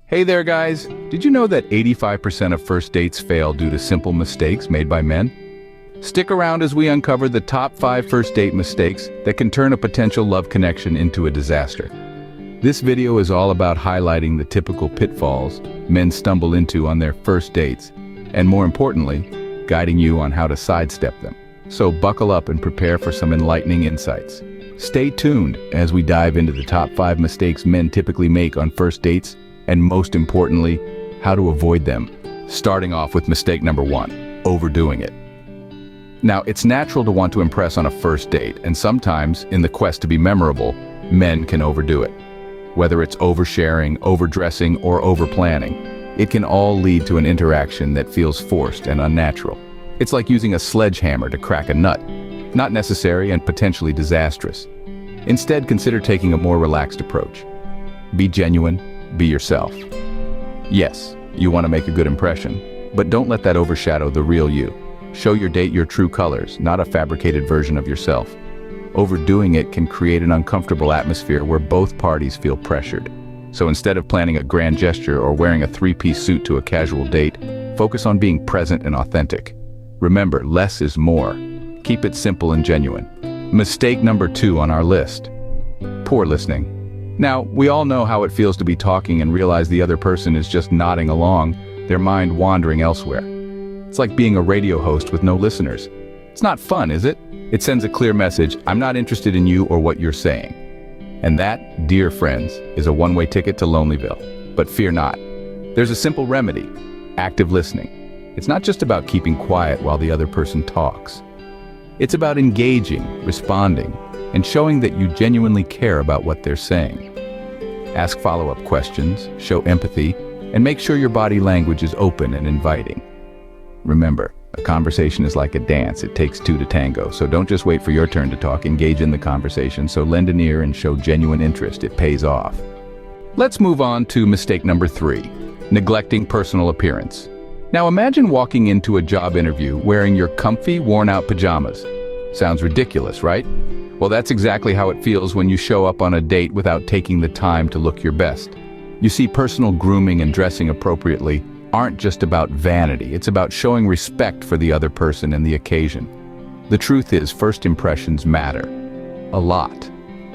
Hey there, guys! Did you know that 85% of first dates fail due to simple mistakes made by men? Stick around as we uncover the top 5 first date mistakes that can turn a potential love connection into a disaster. This video is all about highlighting the typical pitfalls men stumble into on their first dates, and more importantly, guiding you on how to sidestep them. So buckle up and prepare for some enlightening insights. Stay tuned as we dive into the top 5 mistakes men typically make on first dates, and most importantly, how to avoid them. Starting off with mistake number 1, overdoing it. Now, it's natural to want to impress on a first date, and sometimes, in the quest to be memorable, men can overdo it. Whether it's oversharing, overdressing, or overplanning, it can all lead to an interaction that feels forced and unnatural. It's like using a sledgehammer to crack a nut. Not necessary and potentially disastrous. Instead, consider taking a more relaxed approach. Be genuine. Be yourself. Yes, you want to make a good impression, but don't let that overshadow the real you. Show your date your true colors, not a fabricated version of yourself. Overdoing it can create an uncomfortable atmosphere where both parties feel pressured. So instead of planning a grand gesture or wearing a 3-piece suit to a casual date, focus on being present and authentic. Remember, less is more. Keep it simple and genuine. Mistake number 2 on our list: poor listening. Now, we all know how it feels to be talking and realize the other person is just nodding along, their mind wandering elsewhere. It's like being a radio host with no listeners. It's not fun, is it? It sends a clear message: I'm not interested in you or what you're saying. And that, dear friends, is a one-way ticket to Lonelyville. But fear not. There's a simple remedy: active listening. It's not just about keeping quiet while the other person talks. It's about engaging, responding, and showing that you genuinely care about what they're saying. Ask follow-up questions, show empathy, and make sure your body language is open and inviting. Remember, a conversation is like a dance. It takes 2 to tango, so don't just wait for your turn to talk. Engage in the conversation, so lend an ear and show genuine interest. It pays off. Let's move on to mistake number 3, neglecting personal appearance. Now imagine walking into a job interview wearing your comfy, worn-out pajamas. Sounds ridiculous, right? Well, that's exactly how it feels when you show up on a date without taking the time to look your best. You see, personal grooming and dressing appropriately aren't just about vanity. It's about showing respect for the other person and the occasion. The truth is, first impressions matter a lot,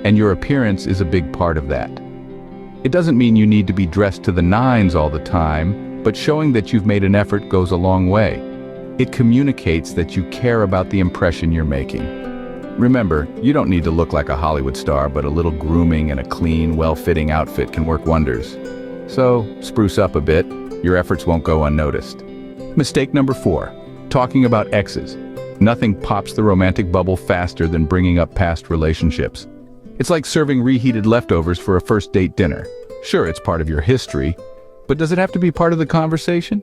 and your appearance is a big part of that. It doesn't mean you need to be dressed to the nines all the time, but showing that you've made an effort goes a long way. It communicates that you care about the impression you're making. Remember, you don't need to look like a Hollywood star, but a little grooming and a clean, well-fitting outfit can work wonders. So, spruce up a bit. Your efforts won't go unnoticed. Mistake number 4, talking about exes. Nothing pops the romantic bubble faster than bringing up past relationships. It's like serving reheated leftovers for a first date dinner. Sure, it's part of your history, but does it have to be part of the conversation?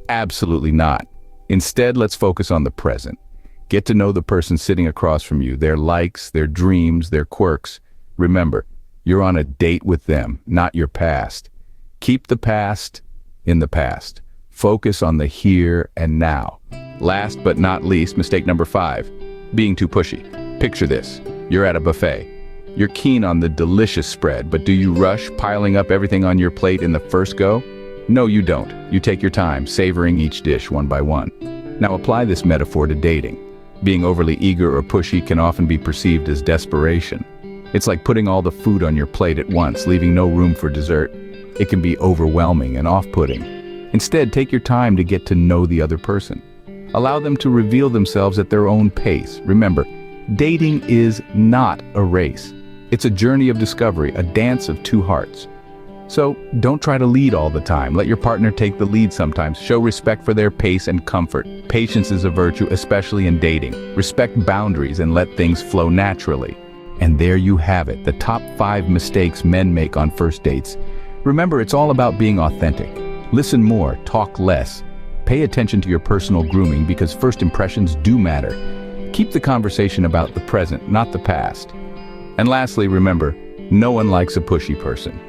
Absolutely not. Instead, let's focus on the present. Get to know the person sitting across from you, their likes, their dreams, their quirks. Remember, you're on a date with them, not your past. Keep the past in the past. Focus on the here and now. Last but not least, mistake number 5, being too pushy. Picture this: you're at a buffet. You're keen on the delicious spread, but do you rush, piling up everything on your plate in the first go? No, you don't. You take your time, savoring each dish one by one. Now apply this metaphor to dating. Being overly eager or pushy can often be perceived as desperation. It's like putting all the food on your plate at once, leaving no room for dessert. It can be overwhelming and off-putting. Instead, take your time to get to know the other person. Allow them to reveal themselves at their own pace. Remember, dating is not a race. It's a journey of discovery, a dance of 2 hearts. So, don't try to lead all the time. Let your partner take the lead sometimes. Show respect for their pace and comfort. Patience is a virtue, especially in dating. Respect boundaries and let things flow naturally. And there you have it, the top 5 mistakes men make on first dates. Remember, it's all about being authentic. Listen more, talk less. Pay attention to your personal grooming, because first impressions do matter. Keep the conversation about the present, not the past. And lastly, remember, no one likes a pushy person.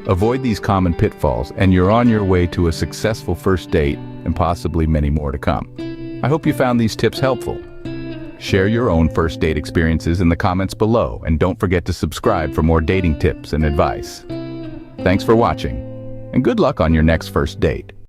Avoid these common pitfalls, and you're on your way to a successful first date, and possibly many more to come. I hope you found these tips helpful. Share your own first date experiences in the comments below, and don't forget to subscribe for more dating tips and advice. Thanks for watching. and good luck on your next first date.